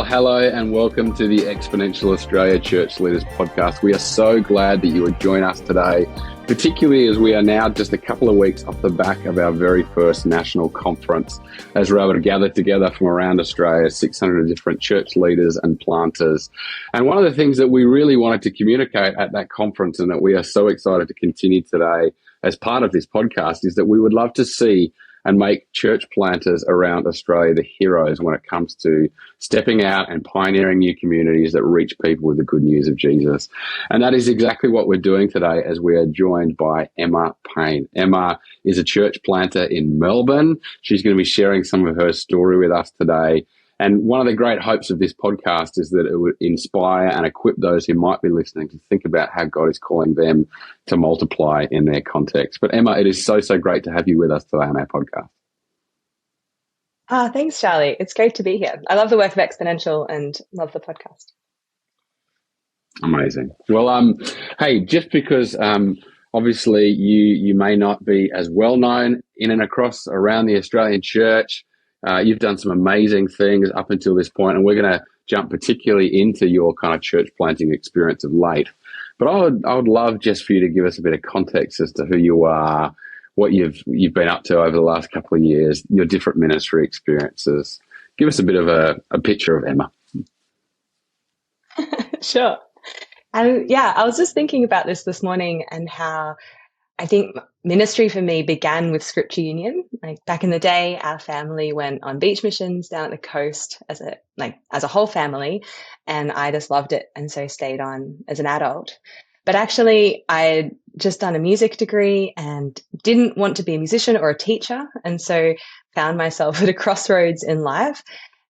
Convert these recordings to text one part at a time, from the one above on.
hello and welcome to the Exponential Australia Church Leaders Podcast. We are so glad that you would join us today, particularly as we are now just a couple of weeks off the back of our very first national conference, as we're able to gather together from around Australia, 600 different church leaders and planters. And one of the things that we really wanted to communicate at that conference, and that we are so excited to continue today as part of this podcast, is that we would love to see and make church planters around Australia the heroes when it comes to stepping out and pioneering new communities that reach people with the good news of Jesus. And that is exactly what we're doing today, as we are joined by Emma Payne. Emma is a church planter in Melbourne. She's going to be sharing some of her story with us today. And one of the great hopes of this podcast is that it would inspire and equip those who might be listening to think about how God is calling them to multiply in their context. But Emma, it is so great to have you with us today on our podcast. Thanks, Charlie. It's great to be here. I love the work of Exponential and love the podcast. Amazing. Well, hey, just because obviously you may not be as well known in and across around the Australian church, you've done some amazing things up until this point, and we're going to jump particularly into your kind of church planting experience of late. But I would love just for you to give us a bit of context as to who you are, what you've been up to over the last couple of years, your different ministry experiences. Give us a bit of a picture of Emma. Sure. I was just thinking about this morning and how I think ministry for me began with Scripture Union. Like back in the day, our family went on beach missions down at the coast as a whole family, and I just loved it, and so stayed on as an adult. But actually, I'd just done a music degree and didn't want to be a musician or a teacher, and so found myself at a crossroads in life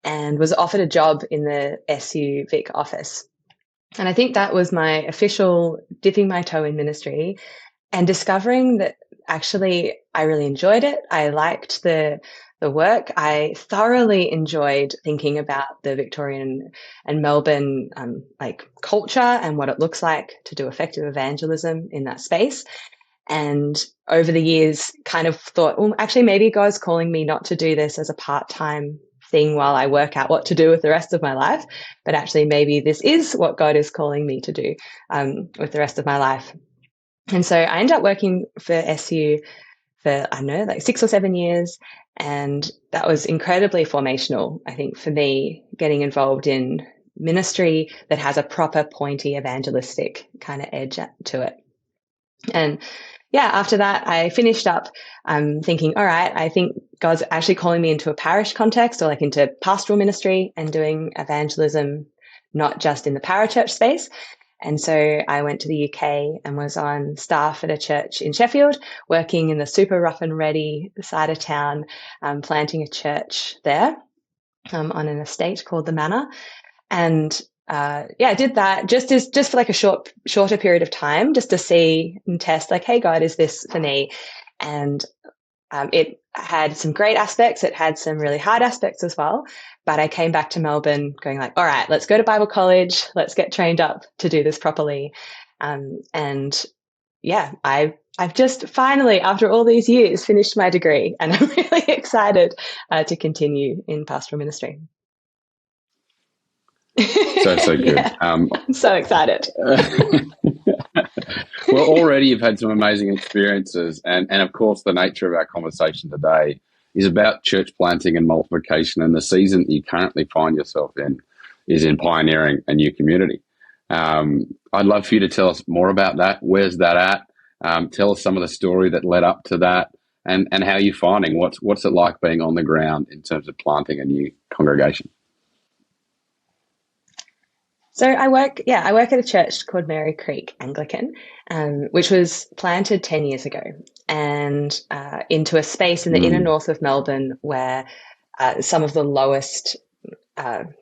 and was offered a job in the SU Vic office. And I think that was my official dipping my toe in ministry, and discovering that actually I really enjoyed it. I liked the work. I thoroughly enjoyed thinking about the Victorian and Melbourne culture and what it looks like to do effective evangelism in that space. And over the years kind of thought, well, actually maybe God's calling me not to do this as a part-time thing while I work out what to do with the rest of my life, but actually maybe this is what God is calling me to do with the rest of my life. And so I ended up working for SU for, 6 or 7 years. And that was incredibly formational, I think, for me, getting involved in ministry that has a proper pointy evangelistic kind of edge to it. And after that, I finished up thinking, all right, I think God's actually calling me into a parish context, or into pastoral ministry and doing evangelism, not just in the parachurch space. And so I went to the UK and was on staff at a church in Sheffield, working in the super rough and ready side of town, planting a church there on an estate called the Manor. And I did that just for like a shorter period of time, just to see and test, like, hey, God, is this for me? And it had some great aspects. It had some really hard aspects as well. But I came back to Melbourne going like, all right, let's go to Bible college. Let's get trained up to do this properly. I've just finally, after all these years, finished my degree, and I'm really excited to continue in pastoral ministry. So good. Yeah, I'm so excited. Well, already you've had some amazing experiences, and of course the nature of our conversation today is about church planting and multiplication, and the season that you currently find yourself in is in pioneering a new community. I'd love for you to tell us more about that. Where's that at? Tell us some of the story that led up to that, and how you're finding what's it like being on the ground in terms of planting a new congregation. So I work at a church called Merri Creek Anglican, which was planted 10 years ago, and into a space in the inner north of Melbourne where some of the lowest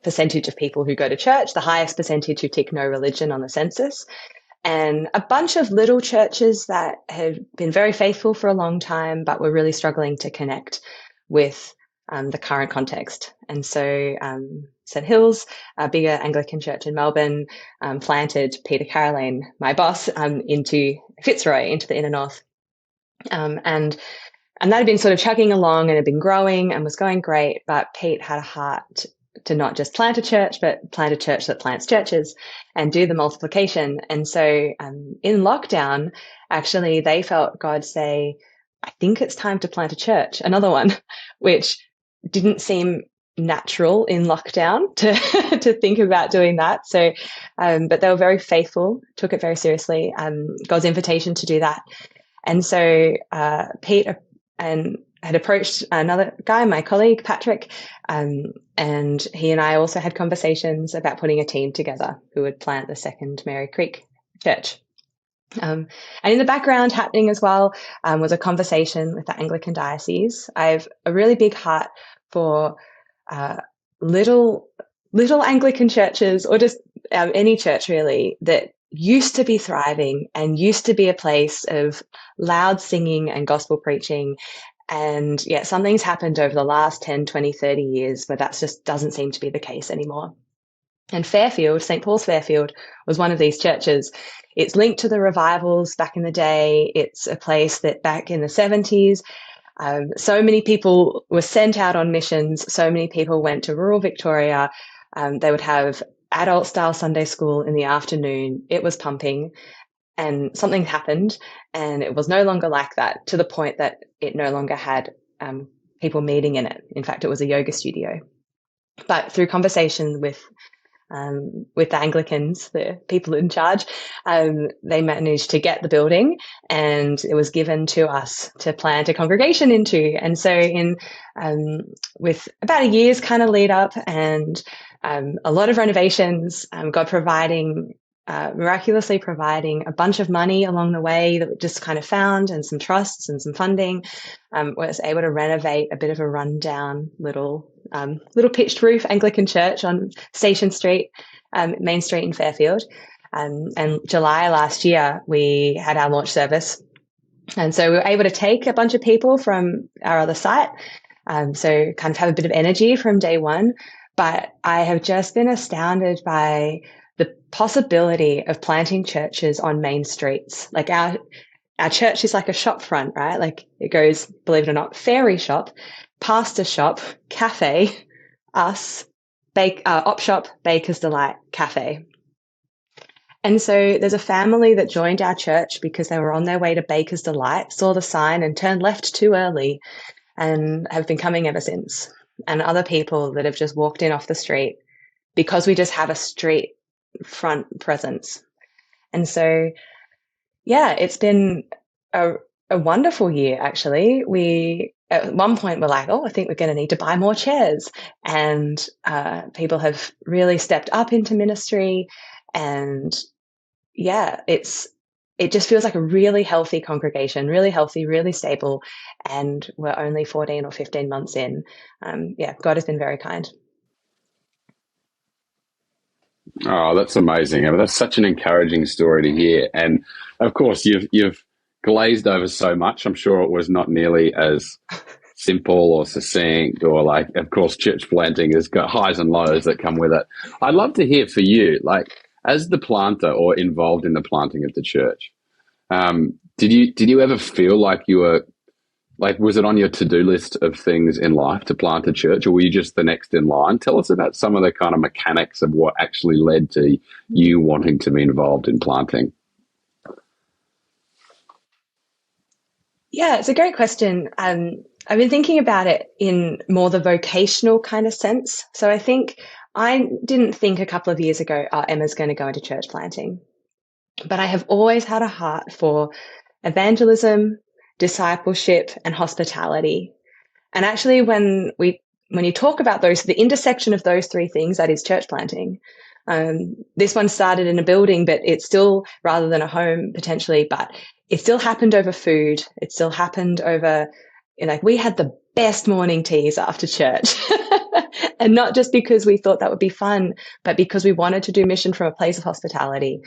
percentage of people who go to church, the highest percentage who tick no religion on the census, and a bunch of little churches that had been very faithful for a long time, but were really struggling to connect with the current context. And so St Hills, a bigger Anglican church in Melbourne, planted Peter Caroline, my boss, into Fitzroy, into the inner north. And that had been sort of chugging along and had been growing and was going great, but Pete had a heart to not just plant a church, but plant a church that plants churches and do the multiplication. And so in lockdown, actually, they felt God say, I think it's time to plant a church, another one, which didn't seem natural in lockdown to to think about doing that. So, but they were very faithful, took it very seriously, God's invitation to do that. And so Pete and had approached another guy, my colleague, Patrick, and he and I also had conversations about putting a team together who would plant the second Merri Creek Church. And in the background happening as well was a conversation with the Anglican diocese. I have a really big heart for little Anglican churches, or just any church really, that used to be thriving and used to be a place of loud singing and gospel preaching. And yet something's happened over the last 10, 20, 30 years where that just doesn't seem to be the case anymore. And Fairfield, St. Paul's Fairfield, was one of these churches. It's linked to the revivals back in the day. It's a place that back in the 70s, so many people were sent out on missions. So many people went to rural Victoria. They would have adult style Sunday school in the afternoon. It was pumping, and something happened and it was no longer like that, to the point that it no longer had people meeting in it. In fact, it was a yoga studio. But through conversation with the Anglicans, the people in charge, they managed to get the building, and it was given to us to plant a congregation into. And so with about a year's kind of lead up and a lot of renovations, God miraculously providing a bunch of money along the way that we just kind of found, and some trusts and some funding, was able to renovate a bit of a rundown little pitched roof Anglican church on Station Street, Main Street in Fairfield. And July last year, we had our launch service. And so we were able to take a bunch of people from our other site, so kind of have a bit of energy from day one. But I have just been astounded by the possibility of planting churches on main streets. Like our church is like a shop front, right? Like it goes, believe it or not, ferry shop, pastor shop, cafe, us, op shop, Baker's Delight, cafe. And so there's a family that joined our church because they were on their way to Baker's Delight, saw the sign and turned left too early, and have been coming ever since. And other people that have just walked in off the street because we just have a street front presence. And so, yeah, it's been a wonderful year, actually. We, at one point, were like, oh, I think we're going to need to buy more chairs. And people have really stepped up into ministry. And yeah, it just feels like a really healthy congregation, really healthy, really stable. And we're only 14 or 15 months in. Yeah, God has been very kind. Oh, that's amazing. I mean, that's such an encouraging story to hear. And of course, you've glazed over so much. I'm sure it was not nearly as simple or succinct, or like, of course, church planting has got highs and lows that come with it. I'd love to hear for you, like, as the planter or involved in the planting of the church, did you ever feel like you were, like, was it on your to-do list of things in life to plant a church, or were you just the next in line? Tell us about some of the kind of mechanics of what actually led to you wanting to be involved in planting. Yeah, it's a great question. I've been thinking about it in more the vocational kind of sense. So I think I didn't think a couple of years ago, oh, Emma's going to go into church planting. But I have always had a heart for evangelism, discipleship, and hospitality. And actually, when you talk about the intersection of those three things, that is church planting. This one started in a building, but it's still, rather than a home potentially, but it still happened over food. It still happened over, like, we had the best morning teas after church. And not just because we thought that would be fun, but because we wanted to do mission from a place of hospitality.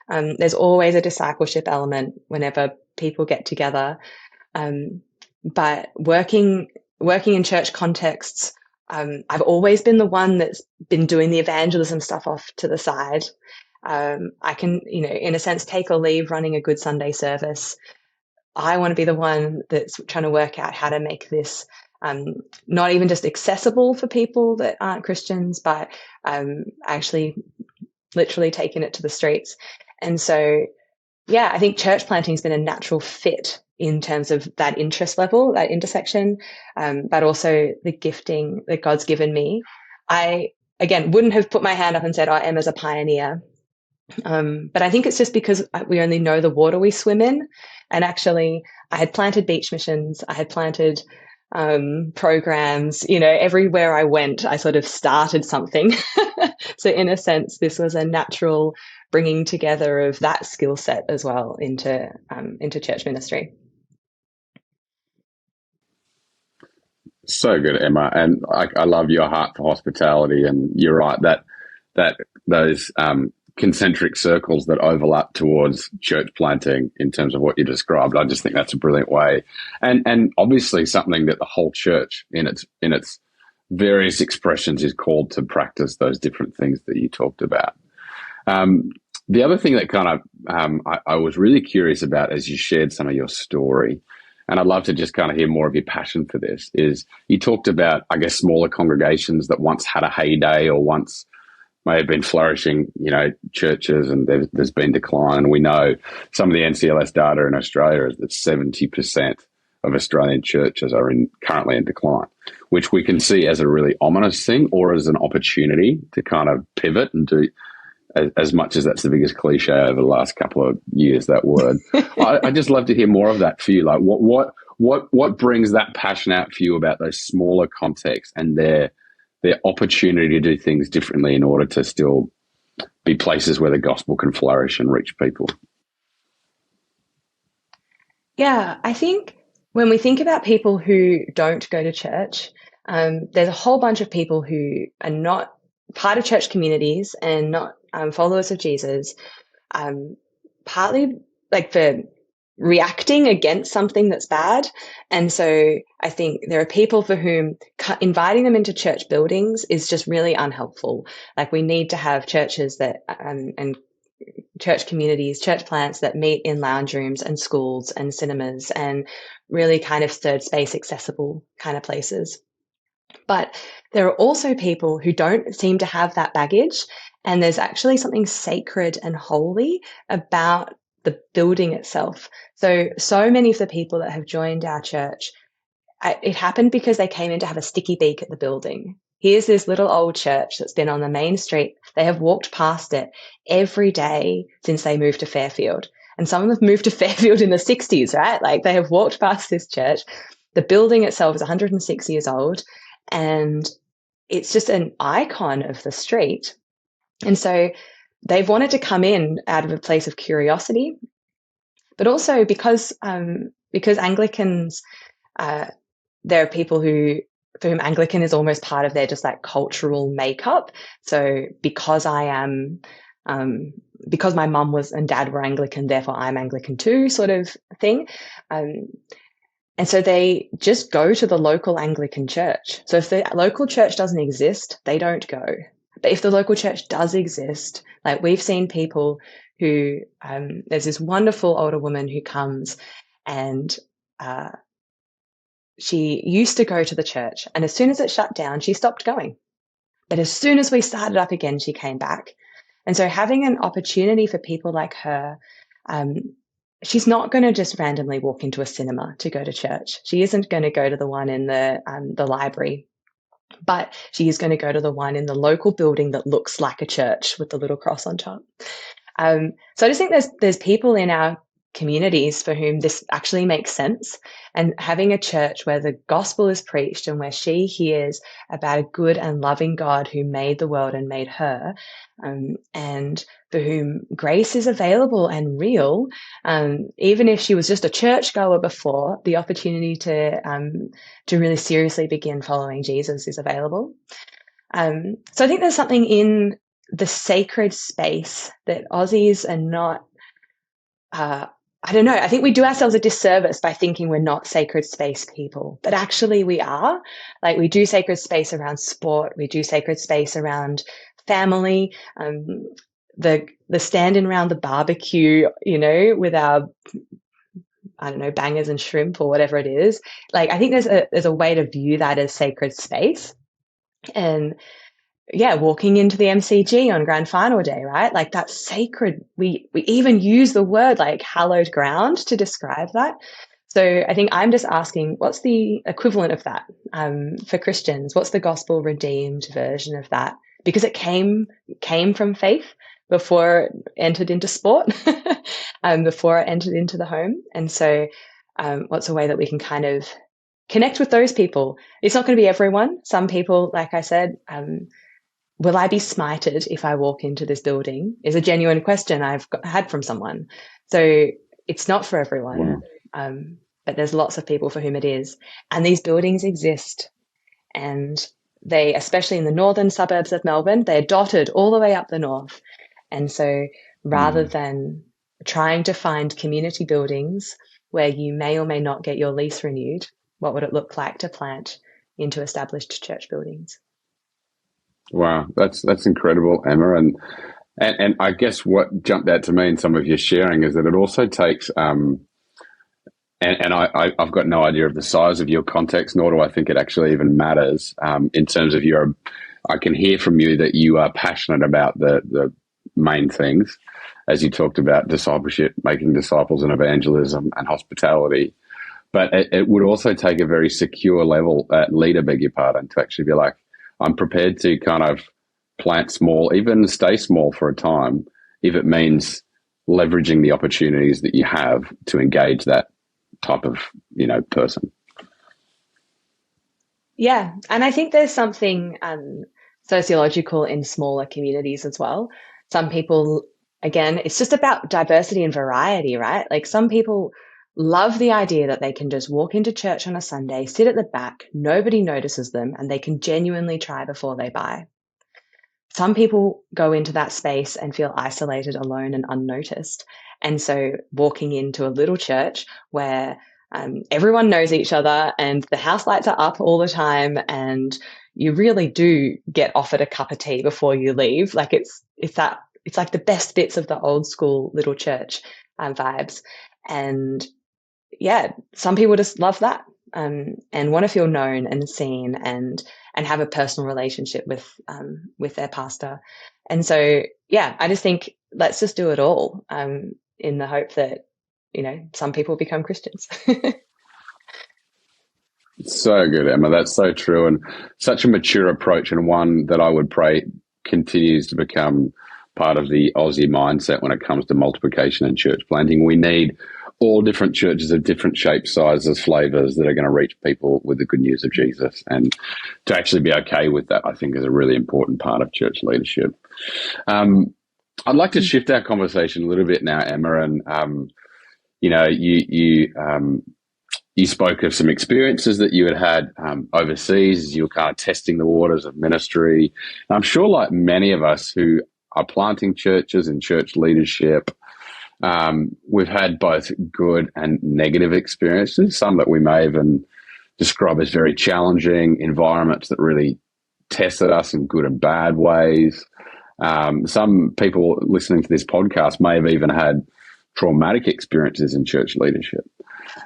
There's always a discipleship element whenever people get together. But working in church contexts, I've always been the one that's been doing the evangelism stuff off to the side. I can, in a sense, take or leave running a good Sunday service. I want to be the one that's trying to work out how to make this not even just accessible for people that aren't Christians, but actually literally taken it to the streets. And so, yeah, I think church planting has been a natural fit in terms of that interest level, that intersection, but also the gifting that God's given me. I, again, wouldn't have put my hand up and said, oh, Emma's a pioneer. But I think it's just because we only know the water we swim in. And actually, I had planted beach missions. I had planted programs, everywhere I went, I sort of started something. So in a sense, this was a natural bringing together of that skill set as well into church ministry. So good, Emma, and I love your heart for hospitality. And you're right that those concentric circles that overlap towards church planting in terms of what you described, I just think that's a brilliant way, and obviously something that the whole church in its various expressions is called to practice those different things that you talked about. The other thing that kind of I was really curious about as you shared some of your story, and I'd love to just kind of hear more of your passion for this, is you talked about, I guess, smaller congregations that once had a heyday or once may have been flourishing, churches, and there's been decline. And we know some of the NCLS data in Australia is that 70% of Australian churches are currently in decline, which we can see as a really ominous thing or as an opportunity to kind of pivot and do, as much as that's the biggest cliche over the last couple of years, that word. I just love to hear more of that for you. Like what brings that passion out for you about those smaller contexts and their opportunity to do things differently in order to still be places where the gospel can flourish and reach people? Yeah, I think when we think about people who don't go to church, there's a whole bunch of people who are not part of church communities and not followers of Jesus, partly like for reacting against something that's bad. And so I think there are people for whom inviting them into church buildings is just really unhelpful. Like we need to have churches that and church communities, church plants that meet in lounge rooms and schools and cinemas and really kind of third space accessible kind of places. But there are also people who don't seem to have that baggage. And there's actually something sacred and holy about the building itself. So many of the people that have joined our church, it happened because they came in to have a sticky beak at the building. Here's this little old church that's been on the main street. They have walked past it every day since they moved to Fairfield. And some of them moved to Fairfield in the 60s, right? Like they have walked past this church. The building itself is 106 years old. And it's just an icon of the street. And so they've wanted to come in out of a place of curiosity, but also because Anglicans, there are people for whom Anglican is almost part of their just like cultural makeup. So because because my mum and dad were Anglican, therefore I'm Anglican too, sort of thing. And so they just go to the local Anglican church. So if the local church doesn't exist, they don't go. But if the local church does exist, like we've seen people who, there's this wonderful older woman who comes and she used to go to the church. And as soon as it shut down, she stopped going. But as soon as we started up again, she came back. And so having an opportunity for people like her, she's not going to just randomly walk into a cinema to go to church. She isn't going to go to the one in the library, but she is going to go to the one in the local building that looks like a church with the little cross on top. So I just think there's people in our communities for whom this actually makes sense, and having a church where the gospel is preached and where she hears about a good and loving God who made the world and made her, and for whom grace is available and real, even if she was just a churchgoer before, the opportunity to really seriously begin following Jesus is available. So I think there's something in the sacred space that Aussies are not, I don't know, I think we do ourselves a disservice by thinking we're not sacred space people, but actually we are. Like we do sacred space around sport, we do sacred space around family, the standing around the barbecue, with our I don't know, bangers and shrimp or whatever it is. Like, I think there's a way to view that as sacred space. And yeah, walking into the MCG on grand final day, right? Like, that's sacred. We even use the word like hallowed ground to describe that. So I think I'm just asking, what's the equivalent of that for Christians? What's the gospel redeemed version of that? Because it came from faith before it entered into sport, before it entered into the home. And so what's a way that we can kind of connect with those people? It's not going to be everyone. Some people, like I said, will I be smited if I walk into this building is a genuine question I've had from someone. So it's not for everyone, but there's lots of people for whom it is. And these buildings exist. And they, especially in the northern suburbs of Melbourne, they're dotted all the way up the north. And so rather than trying to find community buildings where you may or may not get your lease renewed, what would it look like to plant into established church buildings? Wow, that's incredible, Emma. And I guess what jumped out to me in some of your sharing is that it also takes I've got no idea of the size of your context, nor do I think it actually even matters in terms of your. I can hear from you that you are passionate about the main things, as you talked about discipleship, making disciples, and evangelism and hospitality. But it would also take a very secure level leader, beg your pardon, to actually be like, I'm prepared to kind of plant small, even stay small for a time, if it means leveraging the opportunities that you have to engage that type of, person. Yeah. And I think there's something sociological in smaller communities as well. Some people, again, it's just about diversity and variety, right? Like, some people love the idea that they can just walk into church on a Sunday, sit at the back, nobody notices them, and they can genuinely try before they buy. Some people go into that space and feel isolated, alone, and unnoticed. And so walking into a little church where everyone knows each other and the house lights are up all the time, and you really do get offered a cup of tea before you leave. Like, it's like the best bits of the old school little church vibes. And yeah, some people just love that and want to feel known and seen and have a personal relationship with their pastor. And so, yeah, I just think let's just do it all in the hope that, some people become Christians. So good, Emma. That's so true, and such a mature approach, and one that I would pray continues to become part of the Aussie mindset when it comes to multiplication and church planting. We need all different churches of different shapes, sizes, flavors that are going to reach people with the good news of Jesus. And to actually be okay with that, I think, is a really important part of church leadership. I'd like to shift our conversation a little bit now, Emma, and you spoke of some experiences that you had overseas as you were kind of testing the waters of ministry. And I'm sure, like many of us who are planting churches and church leadership, we've had both good and negative experiences, some that we may even describe as very challenging environments that really tested us in good and bad ways. Some people listening to this podcast may have even had traumatic experiences in church leadership.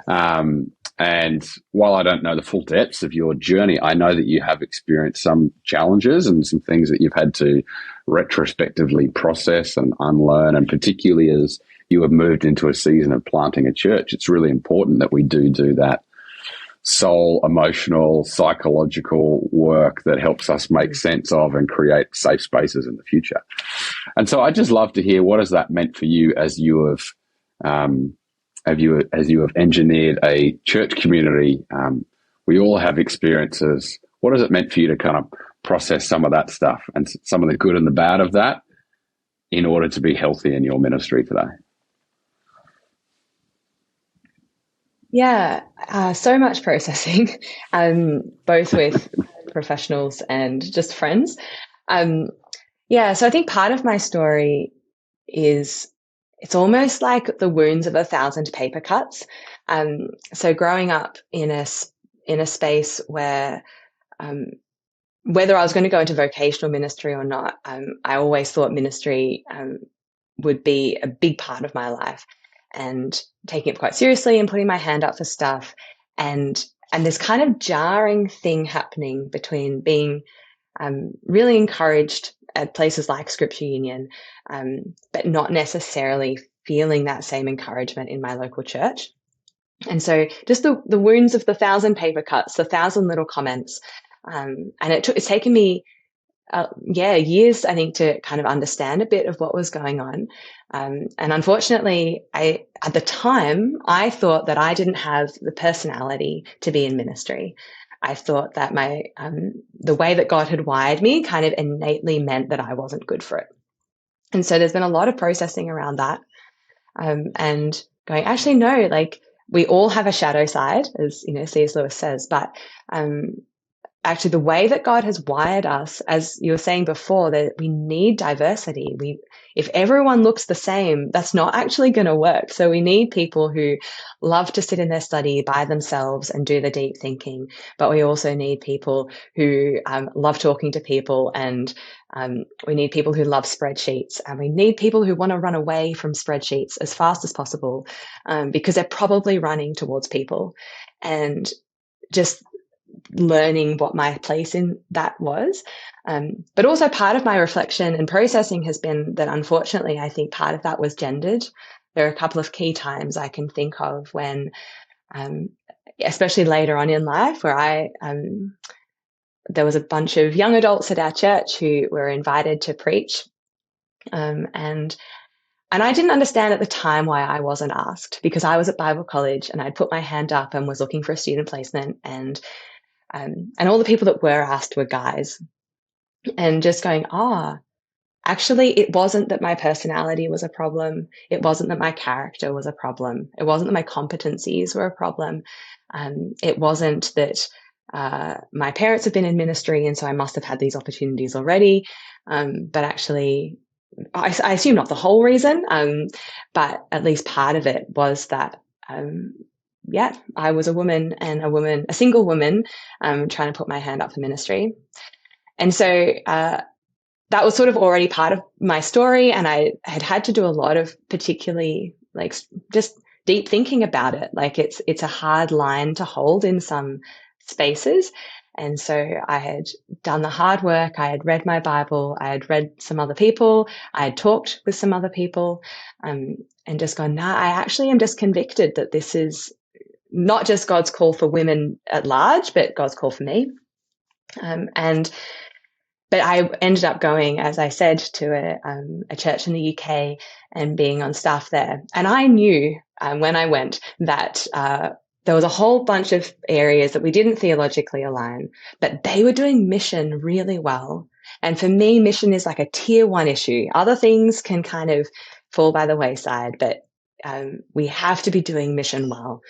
And while I don't know the full depths of your journey, I know that you have experienced some challenges and some things that you've had to retrospectively process and unlearn. And particularly as you have moved into a season of planting a church, it's really important that we do that soul, emotional, psychological work that helps us make sense of and create safe spaces in the future. And so I'd just love to hear, what has that meant for you as you have engineered a church community? We all have experiences. What has it meant for you to kind of process some of that stuff and some of the good and the bad of that in order to be healthy in your ministry today? Yeah, so much processing, both with professionals and just friends. Yeah, so I think part of my story is it's almost like the wounds of 1,000 paper cuts. So growing up in a space where whether I was going to go into vocational ministry or not, I always thought ministry would be a big part of my life. and taking it quite seriously and putting my hand up for stuff. And this kind of jarring thing happening between being really encouraged at places like Scripture Union, but not necessarily feeling that same encouragement in my local church. And so just the wounds of the 1,000 paper cuts, the 1,000 little comments. And it's taken me, years, I think, to kind of understand a bit of what was going on. And unfortunately, at the time, I thought that I didn't have the personality to be in ministry. I thought that the way that God had wired me kind of innately meant that I wasn't good for it. And so there's been a lot of processing around that. And going, actually, no, like, we all have a shadow side, as C.S. Lewis says, but actually the way that God has wired us, as you were saying before, that we need diversity. If everyone looks the same, that's not actually going to work. So we need people who love to sit in their study by themselves and do the deep thinking. But we also need people who love talking to people, and we need people who love spreadsheets, and we need people who want to run away from spreadsheets as fast as possible, because they're probably running towards people. And just learning what my place in that was. But also part of my reflection and processing has been that, unfortunately, I think part of that was gendered. There are a couple of key times I can think of when, especially later on in life, where there was a bunch of young adults at our church who were invited to preach. And I didn't understand at the time why I wasn't asked, because I was at Bible college and I'd put my hand up and was looking for a student placement, and all the people that were asked were guys. And just going, actually, it wasn't that my personality was a problem. It wasn't that my character was a problem. It wasn't that my competencies were a problem. It wasn't that my parents have been in ministry and so I must have had these opportunities already. But actually, I assume not the whole reason, but at least part of it was that I was a woman, a single woman, trying to put my hand up for ministry. And so that was sort of already part of my story. And I had to do a lot of particularly like just deep thinking about it. Like it's a hard line to hold in some spaces. And so I had done the hard work. I had read my Bible. I had read some other people. I had talked with some other people, and just gone, I actually am just convicted that this is not just God's call for women at large, but God's call for me. But I ended up going, as I said, to a church in the UK and being on staff there. And I knew when I went that there was a whole bunch of areas that we didn't theologically align, but they were doing mission really well. And for me, mission is like a tier 1 issue. Other things can kind of fall by the wayside, but we have to be doing mission well.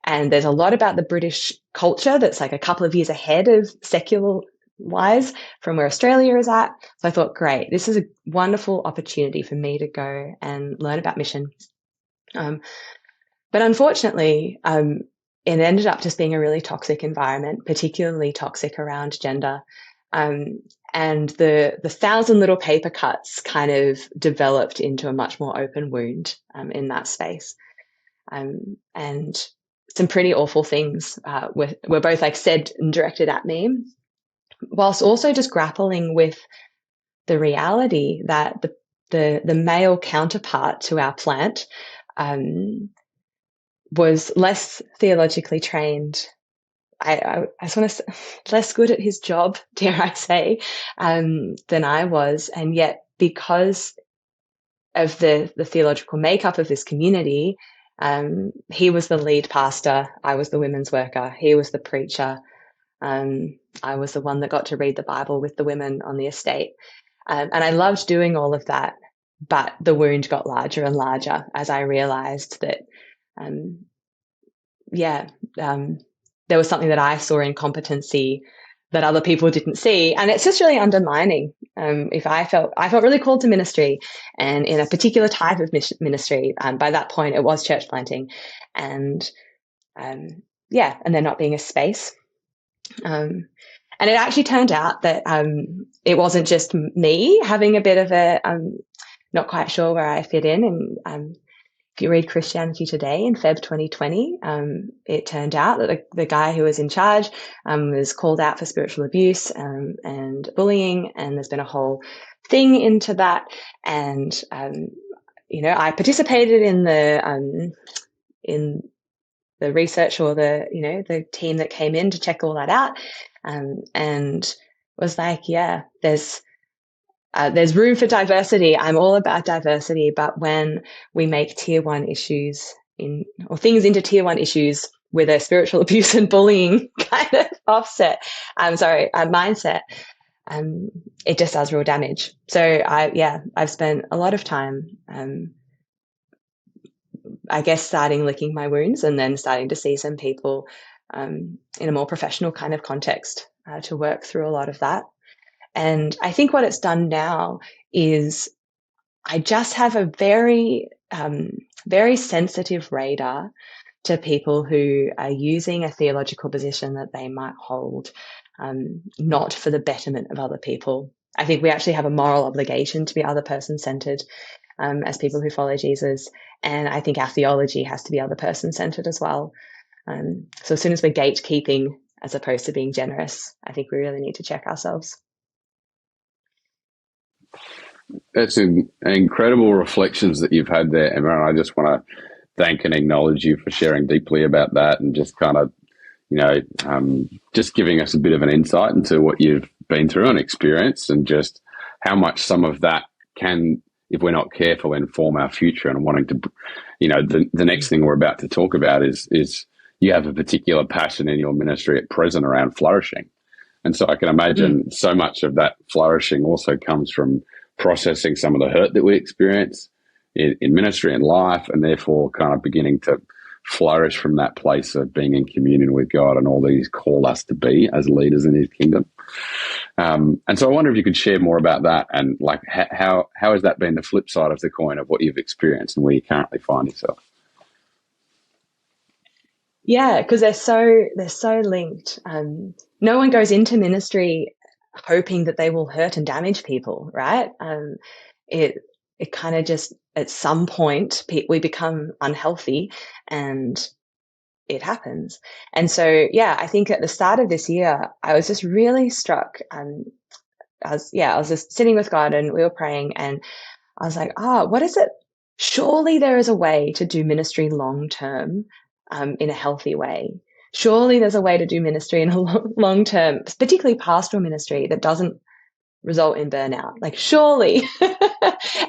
And there's a lot about the British culture that's like a couple of years ahead of secular wise from where Australia is at. So I thought, great, this is a wonderful opportunity for me to go and learn about mission. But unfortunately, it ended up just being a really toxic environment, particularly toxic around gender. And the 1,000 little paper cuts kind of developed into a much more open wound in that space. And some pretty awful things were both like said and directed at me, whilst also just grappling with the reality that the male counterpart to our plant was less theologically trained. I just want to say, less good at his job, dare I say, than I was. And yet, because of the theological makeup of this community, he was the lead pastor. I was the women's worker. He was the preacher. I was the one that got to read the Bible with the women on the estate. And I loved doing all of that, but the wound got larger and larger as I realized that, there was something that I saw in competency that other people didn't see. And it's just really undermining. If I felt really called to ministry, and in a particular type of ministry, by that point it was church planting, and there not being a space. And it actually turned out that it wasn't just me having a bit of a not quite sure where I fit in, and you read Christianity Today in Feb 2020, it turned out that the guy who was in charge was called out for spiritual abuse and bullying, and there's been a whole thing into that. And I participated in the research, or the team that came in to check all that out, and was like, yeah, there's room for diversity. I'm all about diversity, but when we make tier one issues things into tier one issues with a spiritual abuse and bullying kind of mindset, it just does real damage. So I've spent a lot of time, I guess, starting licking my wounds, and then starting to see some people in a more professional kind of context to work through a lot of that. And I think what it's done now is I just have a very, very sensitive radar to people who are using a theological position that they might hold, not for the betterment of other people. I think we actually have a moral obligation to be other person centered as people who follow Jesus. And I think our theology has to be other person centered as well. So as soon as we're gatekeeping as opposed to being generous, I think we really need to check ourselves. That's incredible reflections that you've had there, Emma. And I just want to thank and acknowledge you for sharing deeply about that, and just kind of, just giving us a bit of an insight into what you've been through and experienced, and just how much some of that can, if we're not careful, inform our future. And wanting to, the next thing we're about to talk about is you have a particular passion in your ministry at present around flourishing. And so I can imagine so much of that flourishing also comes from processing some of the hurt that we experience in ministry and life, and therefore kind of beginning to flourish from that place of being in communion with God and all that He's called us to be as leaders in His kingdom. And so I wonder if you could share more about that, and like how has that been the flip side of the coin of what you've experienced and where you currently find yourself? Yeah, because they're so linked. No one goes into ministry hoping that they will hurt and damage people, right? It kind of just, at some point we become unhealthy, and it happens. And so, I think at the start of this year, I was just really struck. I was just sitting with God, and we were praying, and I was like, what is it? Surely there is a way to do ministry long term, in a healthy way. Surely there's a way to do ministry in a long term, particularly pastoral ministry, that doesn't result in burnout. Like, surely.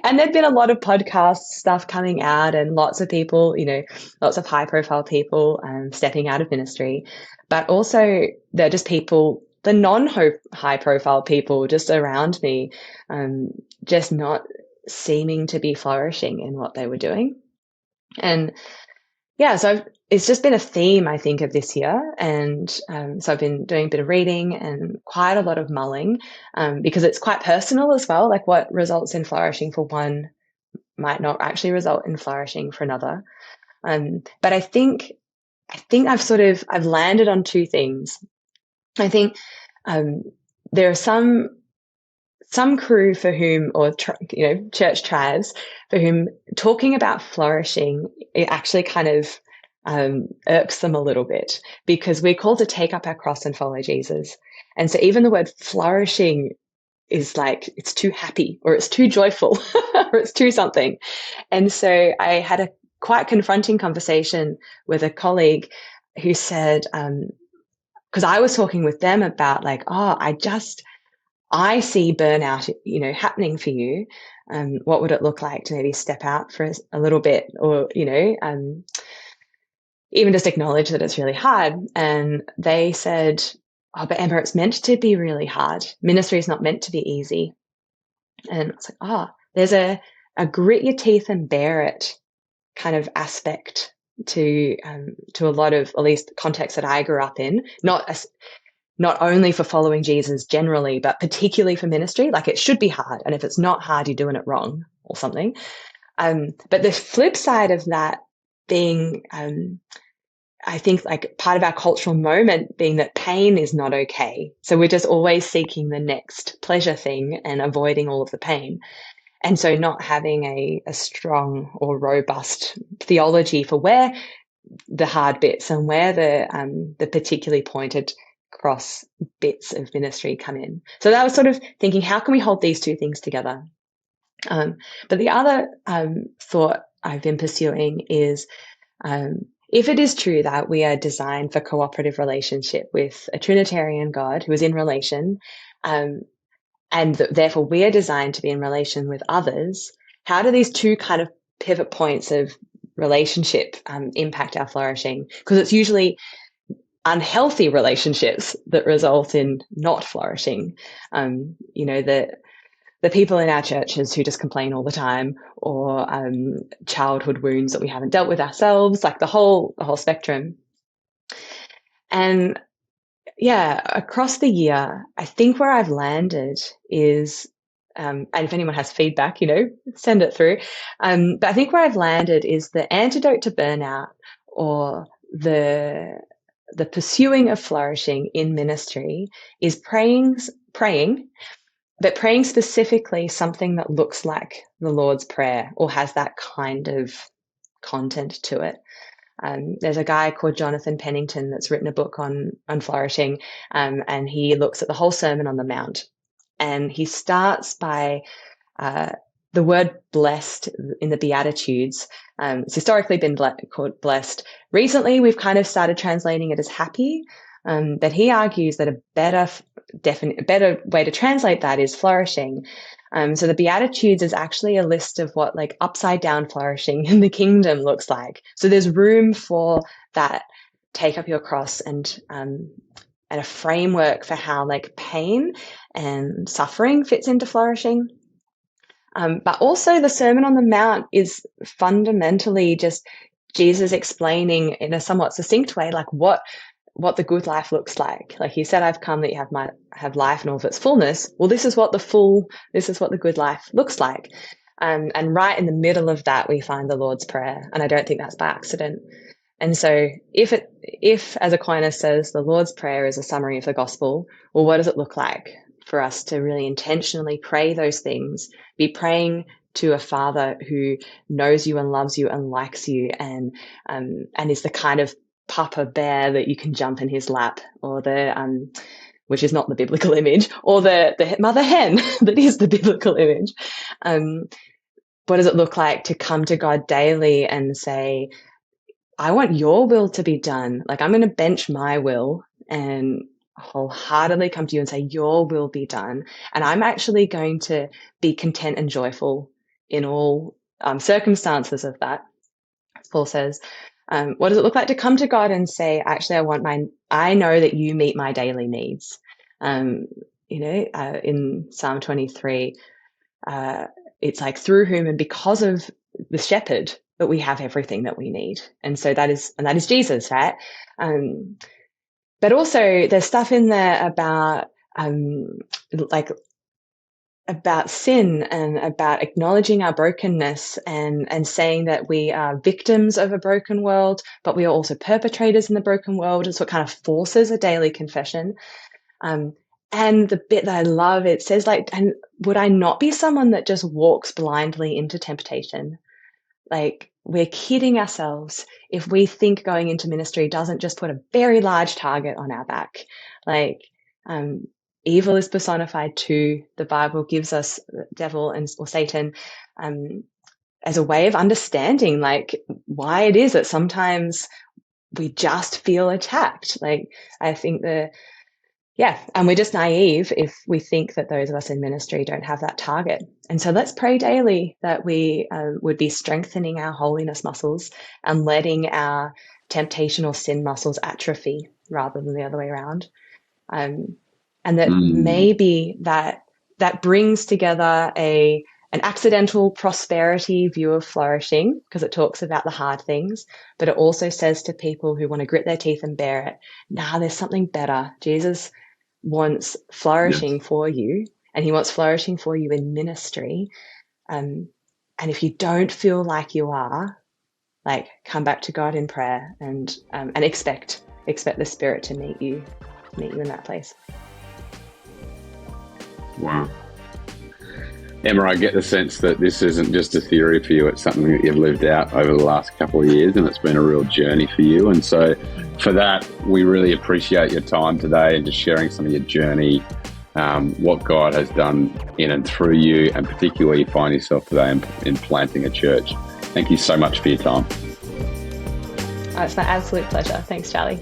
And there'd been a lot of podcast stuff coming out, and lots of people, lots of high profile people stepping out of ministry. But also they're just people, the non-high profile people just around me, just not seeming to be flourishing in what they were doing. And so it's just been a theme, I think, of this year. And so I've been doing a bit of reading and quite a lot of mulling, because it's quite personal as well. Like, what results in flourishing for one might not actually result in flourishing for another. But I think I've landed on two things. I think there are some crew for whom, or church tribes for whom, talking about flourishing, it actually kind of irks them a little bit, because we're called to take up our cross and follow Jesus. And so even the word flourishing is like, it's too happy, or it's too joyful, or it's too something. And so I had a quite confronting conversation with a colleague who said, because I was talking with them about like, I see burnout, happening for you. What would it look like to maybe step out for a little bit, or, even just acknowledge that it's really hard. And they said, but Emma, it's meant to be really hard. Ministry is not meant to be easy. And it's like, there's a grit your teeth and bear it kind of aspect to a lot of, at least, contexts that I grew up in, not only for following Jesus generally, but particularly for ministry. Like, it should be hard. And if it's not hard, you're doing it wrong or something. But the flip side of that being, I think, like, part of our cultural moment being that pain is not okay. So we're just always seeking the next pleasure thing and avoiding all of the pain. And so not having a strong or robust theology for where the hard bits and where the particularly pointed cross bits of ministry come in. So that was sort of thinking, how can we hold these two things together? But the other thought I've been pursuing is, if it is true that we are designed for cooperative relationship with a Trinitarian God who is in relation, and therefore we are designed to be in relation with others, how do these two kind of pivot points of relationship impact our flourishing? Because it's usually unhealthy relationships that result in not flourishing. The people in our churches who just complain all the time, or childhood wounds that we haven't dealt with ourselves, like the whole spectrum. And yeah, across the year, I think where I've landed is, and if anyone has feedback, send it through. But I think where I've landed is the antidote to burnout, or the pursuing of flourishing in ministry, is praying, but praying specifically something that looks like the Lord's Prayer or has that kind of content to it. There's a guy called Jonathan Pennington that's written a book on flourishing, and he looks at the whole Sermon on the Mount. And he starts by the word blessed in the Beatitudes. It's historically been called blessed. Recently, we've kind of started translating it as happy, but he argues that a better way to translate that is flourishing. So the Beatitudes is actually a list of what like upside down flourishing in the kingdom looks like. So there's room for that take up your cross and a framework for how like pain and suffering fits into flourishing. But also the Sermon on the Mount is fundamentally just Jesus explaining in a somewhat succinct way, like what the good life looks like. Like he said, I've come that you have life in all of its fullness. Well, this is what the good life looks like. And right in the middle of that, we find the Lord's Prayer. And I don't think that's by accident. And so if, as Aquinas says, the Lord's Prayer is a summary of the gospel, well, what does it look like for us to really intentionally pray those things, be praying to a Father who knows you and loves you and likes you and is the kind of Papa Bear that you can jump in his lap, or which is not the biblical image, or the mother hen that is the biblical image. What does it look like to come to God daily and say, I want your will to be done. Like I'm going to bench my will and wholeheartedly come to you and say, your will be done. And I'm actually going to be content and joyful in all circumstances of that, as Paul says. What does it look like to come to God and say, actually, I know that you meet my daily needs. In Psalm 23, it's like through whom and because of the shepherd that we have everything that we need. And so that is Jesus, right? But also there's stuff in there about about sin and about acknowledging our brokenness and saying that we are victims of a broken world, but we are also perpetrators in the broken world. It's what kind of forces a daily confession. And the bit that I love, it says like, and would I not be someone that just walks blindly into temptation? Like we're kidding ourselves if we think going into ministry doesn't just put a very large target on our back. Like, evil is personified too. The Bible gives us the devil or Satan as a way of understanding like why it is that sometimes we just feel attacked. Like I think and we're just naive if we think that those of us in ministry don't have that target. And so let's pray daily that we would be strengthening our holiness muscles and letting our temptation or sin muscles atrophy rather than the other way around. And that maybe that brings together an accidental prosperity view of flourishing, because it talks about the hard things, but it also says to people who want to grit their teeth and bear it, there's something better. Jesus wants flourishing for you, and he wants flourishing for you in ministry. And if you don't feel like you are, like come back to God in prayer and expect the Spirit to meet you in that place. Wow. Emma, I get the sense that this isn't just a theory for you. It's something that you've lived out over the last couple of years, and it's been a real journey for you. And so for that, we really appreciate your time today and just sharing some of your journey, what God has done in and through you, and particularly where you find yourself today in planting a church. Thank you so much for your time. It's my absolute pleasure. Thanks, Charlie.